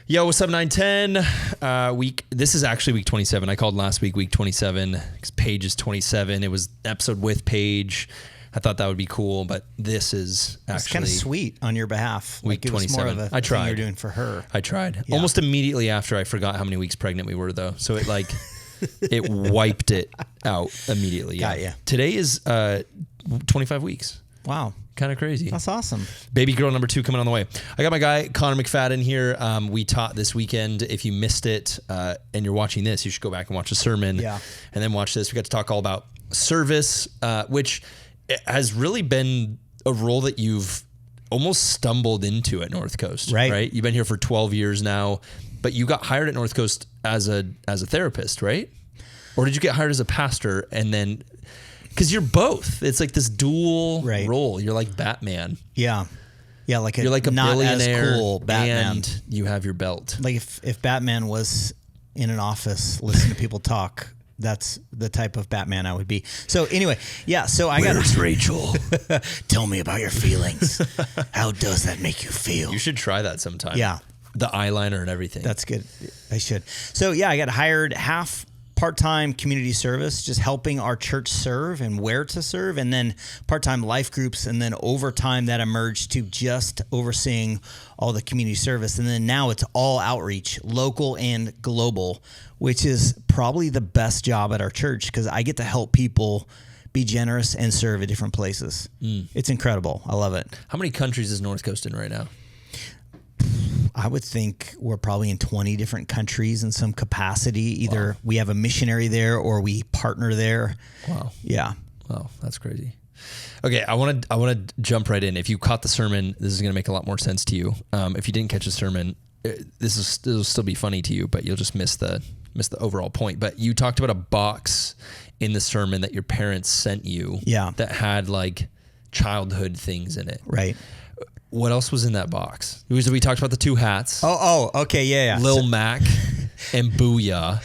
Yo, what's up, 910? This is actually week 27. I called last week 27 because Paige is 27. It was an episode with Paige. I thought that would be cool, but this is actually... It's kind of sweet on your behalf. Week 27. I tried. Thing you're doing for her. I tried. Yeah. Almost immediately after I forgot how many weeks pregnant we were, though. So it it wiped it out immediately. Got ya. Today is 25 weeks. Wow. Kind of crazy. That's awesome. Baby girl number 2 coming on the way. I got my guy, Connor McFadden here. We taught this weekend. If you missed it and you're watching this, you should go back and watch the sermon. Yeah. And then watch this. We got to talk all about service, which has really been a role that you've almost stumbled into at North Coast. Right? You've been here for 12 years now, but you got hired at North Coast as a therapist, right? Or did you get hired as a pastor and then... Because you're both. It's like this dual role. You're like Batman. Yeah. Yeah, you're like a not billionaire as cool Batman. And you have your belt. Like if Batman was in an office listening to people talk, that's the type of Batman I would be. So anyway, yeah, so Where's Rachel? Tell me about your feelings. How does that make you feel? You should try that sometime. Yeah. The eyeliner and everything. That's good. I should. So yeah, I got hired half part-time community service, just helping our church serve and where to serve, and then part-time life groups, and then over time that emerged to just overseeing all the community service. And then now it's all outreach, local and global, which is probably the best job at our church because I get to help people be generous and serve at different places. It's incredible. I love it. How many countries is North Coast in right now? I would think we're probably in 20 different countries in some capacity. Either we have a missionary there or we partner there. Wow. Yeah. Wow, that's crazy. Okay, I want to jump right in. If you caught the sermon, this is going to make a lot more sense to you. If you didn't will still be funny to you, but you'll just miss the overall point. But you talked about a box in the sermon that your parents sent you. Yeah. That had like childhood things in it. Right. What else was in that box? We talked about the 2 hats. Oh, okay, yeah. Lil Mac and Booyah.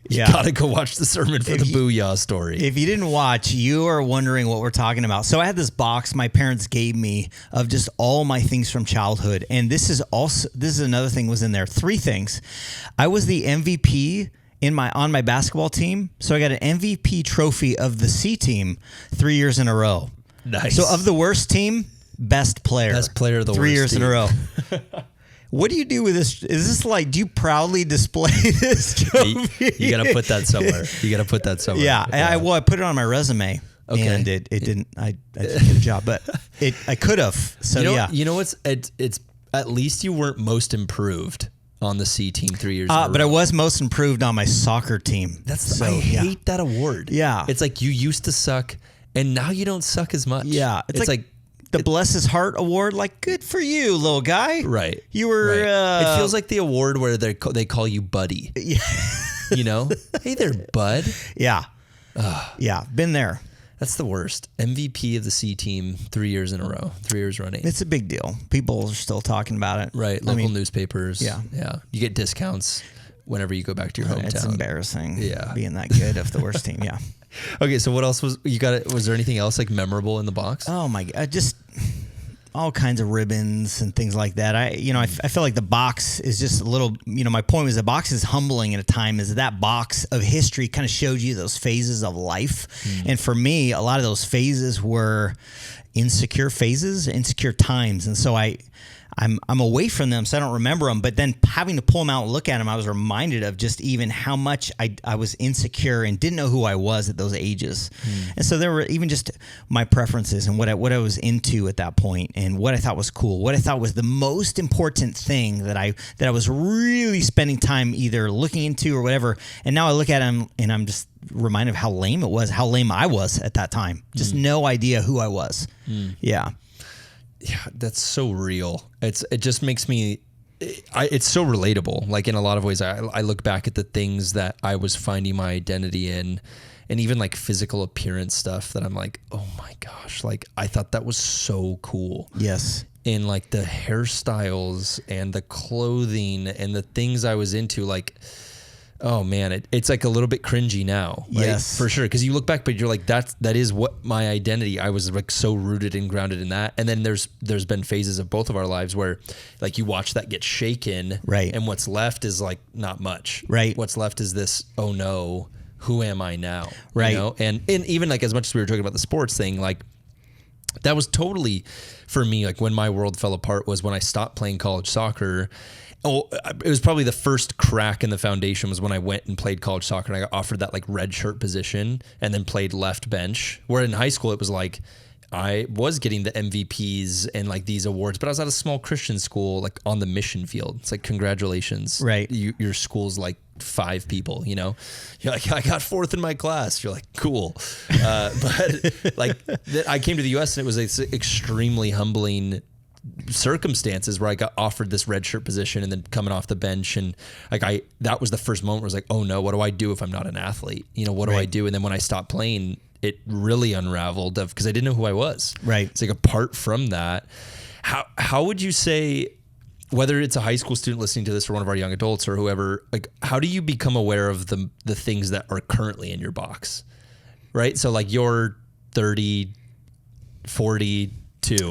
You gotta go watch the sermon for the Booyah story. If you didn't watch, you are wondering what we're talking about. So I had this box my parents gave me of just all my things from childhood, and this is another thing was in there. 3 things. I was the MVP on my basketball team, so I got an MVP trophy of the C team 3 years in a row. Nice. So of the worst team. Best player of the worst 3 years team. in a row. What do you do with this? Is this like, do you proudly display this trophy? You got to put that somewhere. Yeah. I put it on my resume. Okay. And it didn't, I didn't get a job, but I could have. So You know what's, it's at least you weren't most improved on the C team 3 years in a row. But I was most improved on my soccer team. I hate that award. Yeah. It's like you used to suck and now you don't suck as much. Yeah. It's like the Bless His Heart Award, like, good for you, little guy. Right. You were... It feels like the award where they call you buddy. Yeah. You know? Hey there, bud. Yeah. Yeah, been there. That's the worst. MVP of the C team 3 years in a row. 3 years running. It's a big deal. People are still talking about it. Right. Local newspapers. Yeah. Yeah. You get discounts whenever you go back to your hometown. It's embarrassing. Yeah. Being that good of the worst team. Yeah. Okay, so what else was there anything else like memorable in the box? Oh my God, just all kinds of ribbons and things like that. I feel like the box is just a little, my point was the box is humbling at a time is that box of history kind of showed you those phases of life. And for me, a lot of those phases were insecure times. And so I'm away from them, so I don't remember them. But then having to pull them out and look at them, I was reminded of just even how much I was insecure and didn't know who I was at those ages. And so there were even just my preferences and what I was into at that point and what I thought was cool, what I thought was the most important thing that I was really spending time either looking into or whatever. And now I look at them and I'm just reminded of how lame I was at that time. Just no idea who I was. Yeah. Yeah, that's so real. It just makes me, it's so relatable. Like in a lot of ways, I look back at the things that I was finding my identity in, and even like physical appearance stuff that I'm like, oh my gosh, like I thought that was so cool. Yes. In like the hairstyles and the clothing and the things I was into, like Oh man, it's like a little bit cringy now. Right? Yes, for sure. Because you look back, but you're like, that is what my identity. I was like so rooted and grounded in that. And then there's been phases of both of our lives where like you watch that get shaken, right? And what's left is like not much, right? What's left is this. Oh no, who am I now? Right. You know? And even like as much as we were talking about the sports thing, like that was totally for me. Like when my world fell apart was when I stopped playing college soccer. Oh, it was probably the first crack in the foundation was when I went and played college soccer and I got offered that like red shirt position and then played left bench. Where in high school, it was like, I was getting the MVPs and like these awards, but I was at a small Christian school, like on the mission field. It's like, congratulations. Right. Your school's like 5 people, you know, you're like, I got 4th in my class. You're like, cool. But like I came to the US and it was extremely humbling circumstances where I got offered this red shirt position and then coming off the bench and like that was the first moment where I was like, oh no, what do I do if I'm not an athlete? You know, what do I do? And then when I stopped playing, it really unraveled because I didn't know who I was. Right. It's like apart from that, how would you say, whether it's a high school student listening to this or one of our young adults or whoever, like how do you become aware of the things that are currently in your box? Right. So like you're 30, 40,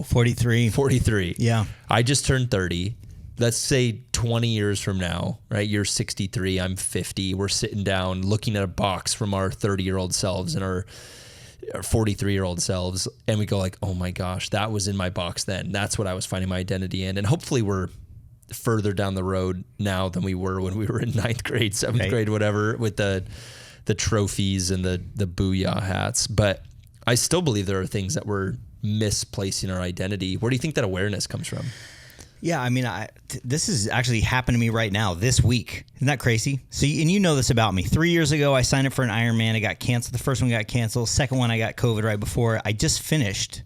43. Yeah. I just turned 30. Let's say 20 years from now, right? You're 63, I'm 50. We're sitting down looking at a box from our 30-year-old selves and our 43-year-old selves. And we go like, oh my gosh, that was in my box then. That's what I was finding my identity in. And hopefully we're further down the road now than we were when we were in 9th grade, 7th grade, whatever, with the trophies and the booyah hats. But I still believe there are things that we're misplacing our identity. Where do you think that awareness comes from? Yeah, I mean, this is actually happening to me right now this week. Isn't that crazy? So, and you know this about me. 3 years ago, I signed up for an Ironman. It got canceled. The first one got canceled. Second one, I got COVID right before. I just finished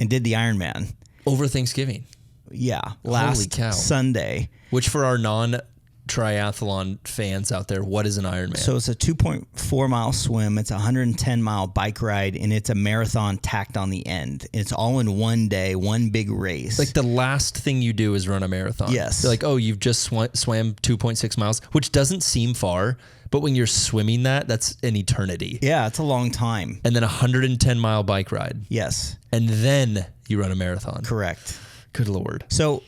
and did the Ironman. Over Thanksgiving? Yeah, last Sunday. Which for our non-triathlon fans out there, what is an Ironman? So it's a 2.4 mile swim. It's a 110 mile bike ride, and it's a marathon tacked on the end. It's all in one day, one big race. Like the last thing you do is run a marathon. Yes. You're like, oh, you've just swam 2.6 miles, which doesn't seem far, but when you're swimming that's an eternity. Yeah, it's a long time. And then a 110 mile bike ride. Yes. And then you run a marathon. Correct. Good Lord. So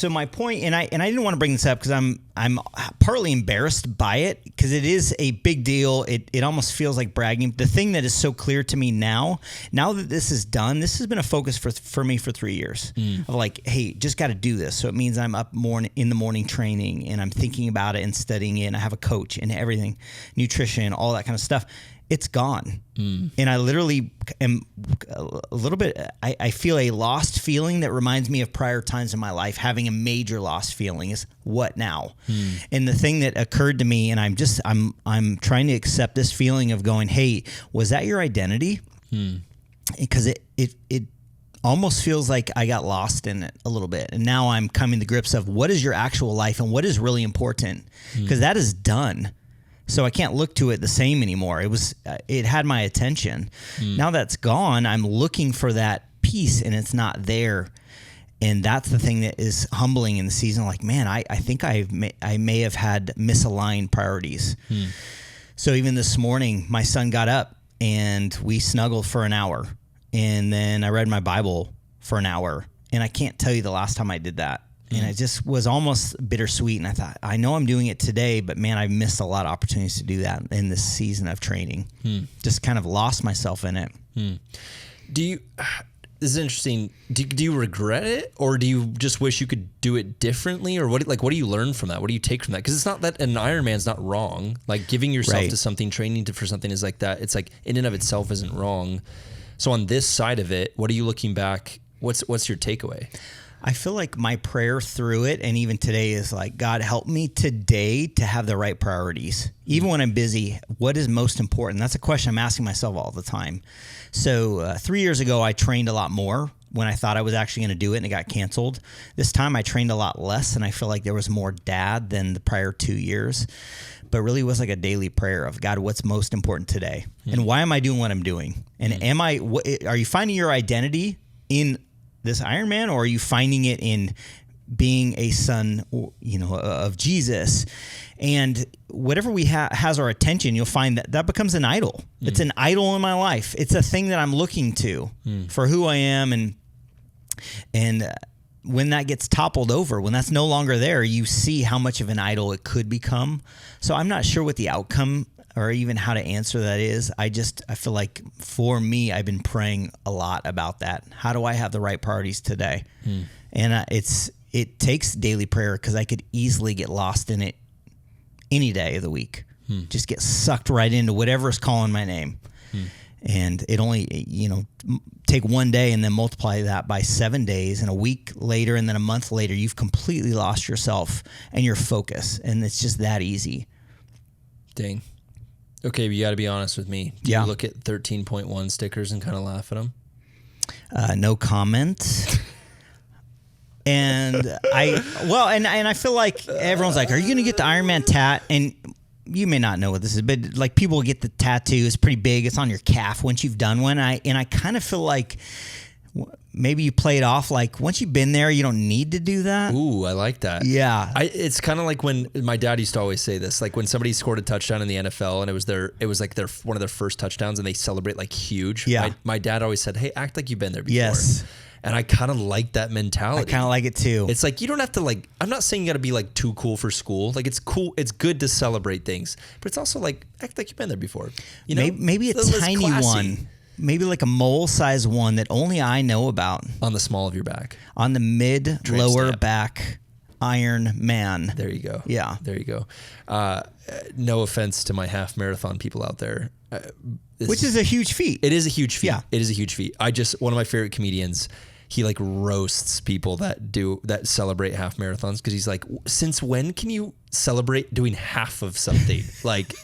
my point, and I didn't want to bring this up because I'm partly embarrassed by it because it is a big deal. It almost feels like bragging. The thing that is so clear to me now that this is done, this has been a focus for me for 3 years of like, hey, just got to do this. So it means I'm up in the morning training and I'm thinking about it and studying it. And I have a coach and everything, nutrition, all that kind of stuff. It's gone. And I literally am a little bit, I feel a lost feeling that reminds me of prior times in my life. Having a major lost feeling is what now? And the thing that occurred to me, and I'm trying to accept this feeling of going, hey, was that your identity? Because it almost feels like I got lost in it a little bit. And now I'm coming to grips of what is your actual life and what is really important? Because that is done. So I can't look to it the same anymore. It had my attention. Now that's gone, I'm looking for that piece and it's not there. And that's the thing that is humbling in the season. Like, man, I think I may have had misaligned priorities. So even this morning, my son got up and we snuggled for an hour. And then I read my Bible for an hour. And I can't tell you the last time I did that. And it just was almost bittersweet. And I thought, I know I'm doing it today, but man, I've missed a lot of opportunities to do that in this season of training. Just kind of lost myself in it. This is interesting. Do you regret it, or do you just wish you could do it differently? Or what do you learn from that? What do you take from that? Because it's not that an Ironman's not wrong. Like giving yourself to something, training for something is like that. It's like in and of itself isn't wrong. So on this side of it, what are you looking back? What's your takeaway? I feel like my prayer through it, and even today, is like, God, help me today to have the right priorities. Even when I'm busy, what is most important? That's a question I'm asking myself all the time. So 3 years ago, I trained a lot more when I thought I was actually going to do it, and it got canceled. This time, I trained a lot less, and I feel like there was more dad than the prior 2 years. But really was like a daily prayer of, God, what's most important today? And why am I doing what I'm doing? And are you finding your identity in this Ironman, or are you finding it in being a son, of Jesus. And whatever has our attention, you'll find that becomes an idol. It's an idol in my life. It's a thing that I'm looking to for who I am. And when that gets toppled over, when that's no longer there, you see how much of an idol it could become. So I'm not sure what the outcome or even how to answer that is. I feel like for me, I've been praying a lot about that. How do I have the right priorities today? And it takes daily prayer, because I could easily get lost in it any day of the week. Just get sucked right into whatever's calling my name. And it only, take one day and then multiply that by 7 days, and a week later and then a month later, you've completely lost yourself and your focus. And it's just that easy. Dang. Okay, but you got to be honest with me. Do you look at 13.1 stickers and kind of laugh at them? No comment. And I feel like everyone's like, are you going to get the Iron Man tat? And you may not know what this is, but like people get the tattoo. It's pretty big. It's on your calf once you've done one. And I kind of feel like maybe you play it off like once you've been there, you don't need to do that. Ooh, I like that. Yeah. It's kind of like when my dad used to always say this, like when somebody scored a touchdown in the NFL and it was like one of their first touchdowns and they celebrate like huge. Yeah. My dad always said, hey, act like you've been there before. Yes. And I kind of like that mentality. I kind of like it too. It's like, you don't have to I'm not saying you got to be like too cool for school. Like it's cool. It's good to celebrate things, but it's also like, act like you've been there before. Maybe a tiny one. Maybe like a mole-sized one that only I know about. On the small of your back. On the lower back Iron Man. There you go. Yeah. There you go. No offense to my half marathon people out there. Which is a huge feat. It is a huge feat. Yeah. It is a huge feat. One of my favorite comedians, he like roasts people that celebrate half marathons, because he's like, since when can you celebrate doing half of something? Like,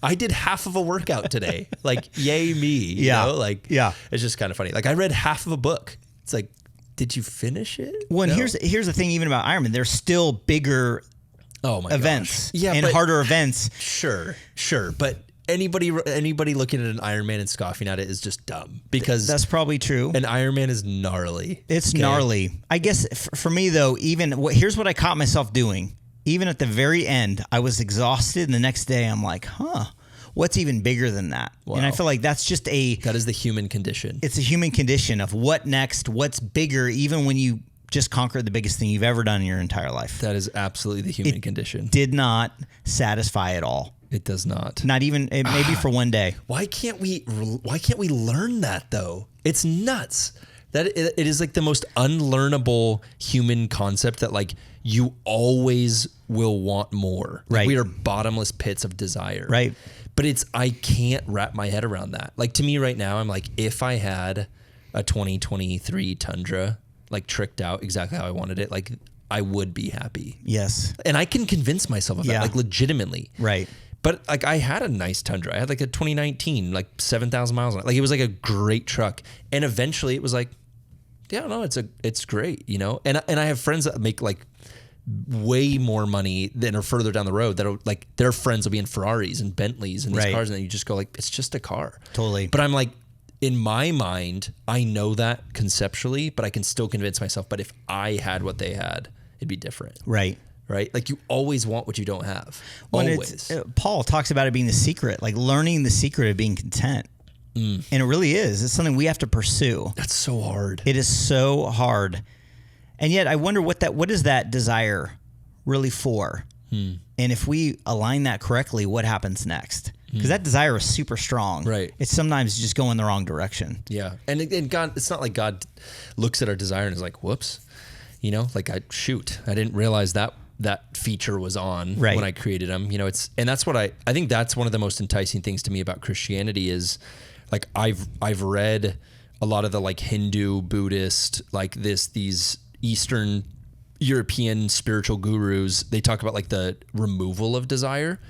I did half of a workout today. Like, yay me. Yeah. It's just kind of funny. Like, I read half of a book. It's like, did you finish it? Well, no. Here's the thing, even about Ironman, there's still bigger events and harder events. Sure. But anybody looking at an Ironman and scoffing at it is just dumb, because that's probably true. An Ironman is gnarly. It's gnarly. I guess for me though, here's what I caught myself doing. Even at the very end, I was exhausted, and the next day I'm like, what's even bigger than that? Wow. And I feel like that's just that is the human condition. It's a human condition of what next, what's bigger, even when you just conquered the biggest thing you've ever done in your entire life. That is absolutely the human condition. Did not satisfy at all. It does not. Not even maybe for one day. Why can't we learn that though? It's nuts. That it is like the most unlearnable human concept, that like you always will want more. Like, right. We are bottomless pits of desire. Right. But I can't wrap my head around that. Like, to me right now, I'm like, if I had a 2023 Tundra, like tricked out exactly how I wanted it, like I would be happy. Yes. And I can convince myself of that, like legitimately. Right. But like I had a nice Tundra. I had like a 2019, like 7,000 miles on it. Like it was like a great truck. And eventually it was like, yeah, no, it's great, And I have friends that make like way more money than are further down the road that are like, their friends will be in Ferraris and Bentleys and these cars, and then you just go like, it's just a car. Totally. But I'm like, in my mind, I know that conceptually, but I can still convince myself, but if I had what they had, it'd be different. Right. Right? Like you always want what you don't have. Always. Paul talks about it being the secret, like learning the secret of being content. And it really is. It's something we have to pursue. That's so hard. It is so hard. And yet I wonder what is that desire really for? And if we align that correctly, what happens next? Because that desire is super strong. Right. It's sometimes just going the wrong direction. Yeah. And God, it's not like God looks at our desire and is like, whoops, like I didn't realize that feature was on when I created them. And that's what I think that's one of the most enticing things to me about Christianity is like, I've read a lot of the like Hindu, Buddhist, like these Eastern European spiritual gurus. They talk about like the removal of desire,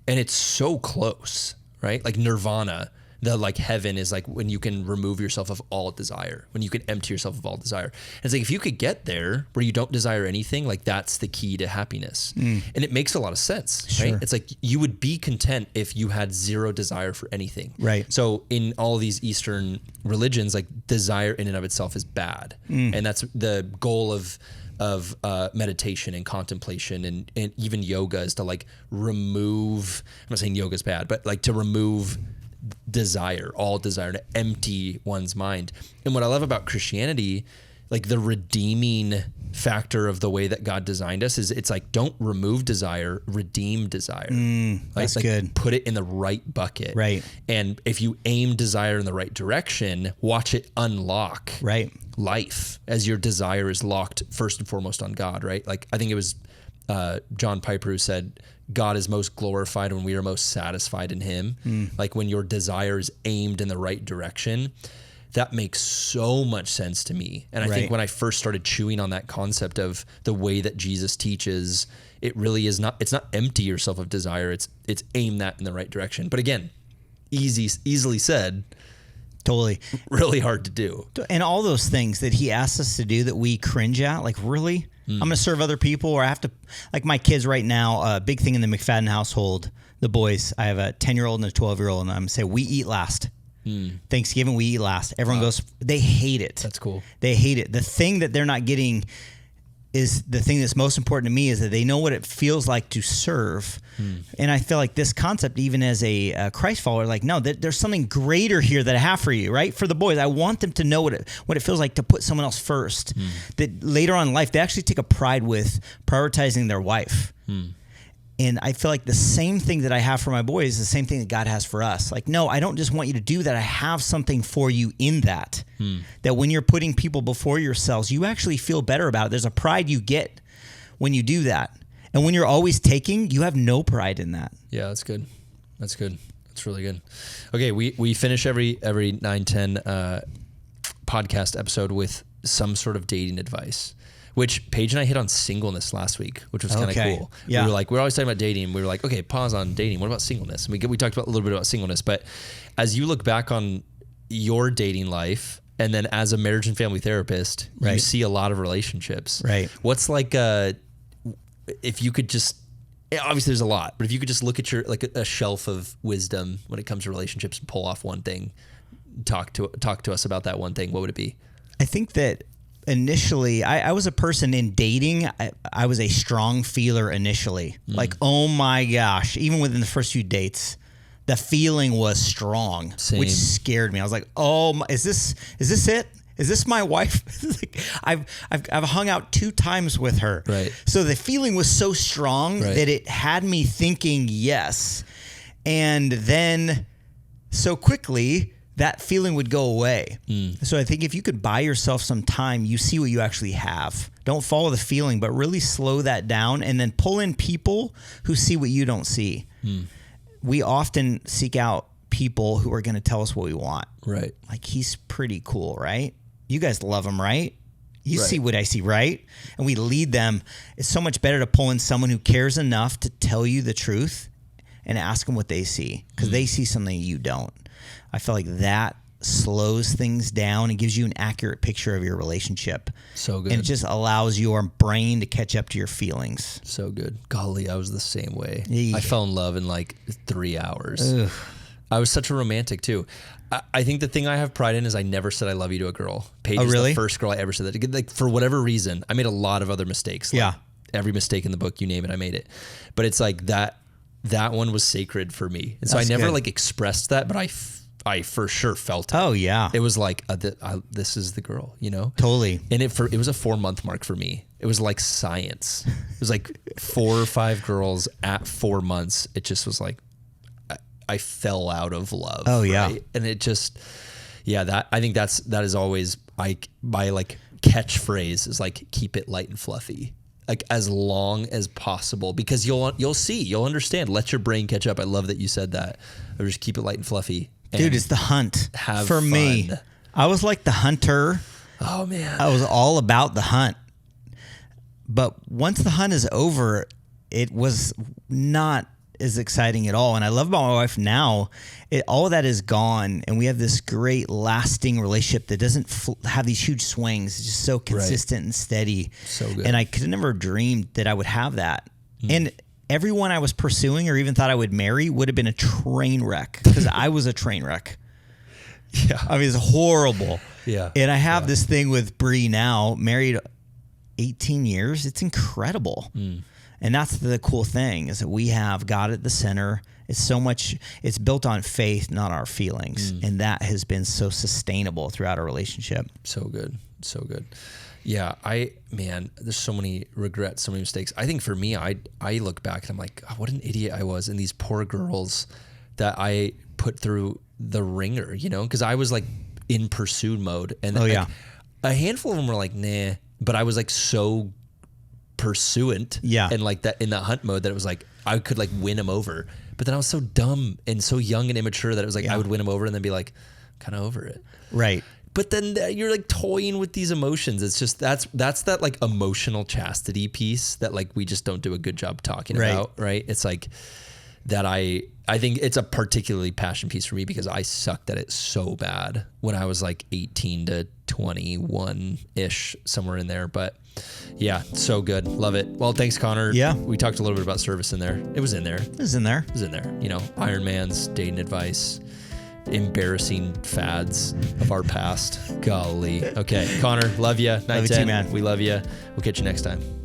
and it's so close, right? Like nirvana, the like heaven is like when you can remove yourself of all desire, when you can empty yourself of all desire. And it's like, if you could get there where you don't desire anything, like that's the key to happiness. And it makes a lot of sense, right? It's like you would be content if you had zero desire for anything. Right. So in all these Eastern religions, like desire in and of itself is bad. And that's the goal of of meditation and contemplation and even yoga is to like remove, I'm not saying yoga's bad, but like to remove all desire, to empty one's mind. And what I love about Christianity, like the redeeming factor of the way that God designed us, is it's like, don't remove desire, redeem desire. That's good. Put it in the right bucket. Right. And if you aim desire in the right direction, watch it unlock life as your desire is locked first and foremost on God, right? Like I think it was John Piper who said, God is most glorified when we are most satisfied in him. Like when your desire is aimed in the right direction. That makes so much sense to me. And I think when I first started chewing on that concept of the way that Jesus teaches, it really is not, it's not empty yourself of desire. It's aim that in the right direction. But again, easily said. Totally. Really hard to do. And all those things that he asks us to do that we cringe at, like really? I'm going to serve other people, or I have to, like my kids right now, a big thing in the McFadden household, the boys, I have a 10-year-old and a 12-year-old, and I'm going to say, we eat last. Thanksgiving, we eat last. Everyone goes, they hate it. That's cool. They hate it. The thing that they're not getting is the thing that's most important to me is that they know what it feels like to serve. And I feel like this concept, even as a Christ follower, like, no, there's something greater here that I have for you, right? For the boys, I want them to know what it feels like to put someone else first. That later on in life, they actually take a pride with prioritizing their wife. And I feel like the same thing that I have for my boys is the same thing that God has for us. Like, no, I don't just want you to do that. I have something for you in that. That when you're putting people before yourselves, you actually feel better about it. There's a pride you get when you do that. And when you're always taking, you have no pride in that. Yeah, that's good. That's good. That's really good. Okay, we finish every 9-10 podcast episode with some sort of dating advice. Which Paige and I hit on singleness last week, which was kind of cool. Yeah. We're always talking about dating. We were like, okay, pause on dating. What about singleness? And we talked about a little bit about singleness. But as you look back on your dating life, and then as a marriage and family therapist, you see a lot of relationships. Right. What's like, if you could just, obviously there's a lot, but if you could just look at your, like a shelf of wisdom when it comes to relationships and pull off one thing, talk to us about that one thing, what would it be? I think that initially, I was a person in dating. I was a strong feeler initially. Like, oh my gosh, even within the first few dates, the feeling was strong, which scared me. I was like, oh, is this it? Is this my wife? Like, I've hung out 2 times with her. Right. So the feeling was so strong that it had me thinking yes. And then so quickly, that feeling would go away. So I think if you could buy yourself some time, you see what you actually have. Don't follow the feeling, but really slow that down and then pull in people who see what you don't see. We often seek out people who are going to tell us what we want. Right. Like, he's pretty cool, right? You guys love him, right? You see what I see, right? And we lead them. It's so much better to pull in someone who cares enough to tell you the truth and ask them what they see, because they see something you don't. I feel like that slows things down and gives you an accurate picture of your relationship. So good. And it just allows your brain to catch up to your feelings. So good. Golly, I was the same way. Yeah. I fell in love in like 3 hours. Ugh. I was such a romantic too. I think the thing I have pride in is I never said I love you to a girl. Paige is the first girl I ever said that to. Like, for whatever reason, I made a lot of other mistakes. Like, every mistake in the book, you name it, I made it. But it's like that one was sacred for me. And so I never like expressed that, but I for sure felt it. Oh yeah. It was like, this is the girl, you know? Totally. And it was a 4-month mark for me. It was like science. It was like 4 or 5 girls at 4 months. It just was like, I fell out of love. Oh yeah. Right? And it just, I think that is always my like catchphrase is like, keep it light and fluffy. Like as long as possible, because you'll understand. Let your brain catch up. I love that you said that. Or just keep it light and fluffy. Dude, it's the hunt. Have for fun. Me. I was like the hunter. Oh man. I was all about the hunt. But once the hunt is over, it was not as exciting at all. And I love about my wife now, all of that is gone. And we have this great lasting relationship that doesn't have these huge swings. It's just so consistent and steady. So good. And I could have never dreamed that I would have that. And everyone I was pursuing or even thought I would marry would have been a train wreck, because I was a train wreck. Yeah. I mean, it's horrible. Yeah. And I have this thing with Bree now, married 18 years. It's incredible. And that's the cool thing, is that we have God at the center. It's built on faith, not our feelings. And that has been so sustainable throughout our relationship. So good. So good. Yeah. There's so many regrets, so many mistakes. I think for me, I look back and I'm like, oh, what an idiot I was. And these poor girls that I put through the ringer, cause I was like in pursuit mode. And a handful of them were like, nah, but I was like so pursuant and like that in that hunt mode that it was like, I could like win them over. But then I was so dumb and so young and immature that it was like, I would win them over and then be like, kind of over it. Right. But then you're like toying with these emotions. It's just, that's that like emotional chastity piece that like we just don't do a good job talking about. Right. It's like that I think it's a particularly passion piece for me because I sucked at it so bad when I was like 18 to 21-ish, somewhere in there. But yeah, so good. Love it. Well, thanks, Connor. Yeah. We talked a little bit about service in there. It was in there. It was in there. Ironman's, dating advice, embarrassing fads of our past. Golly. Okay, Connor, love you. Love you too, man. We love you. We'll catch you next time.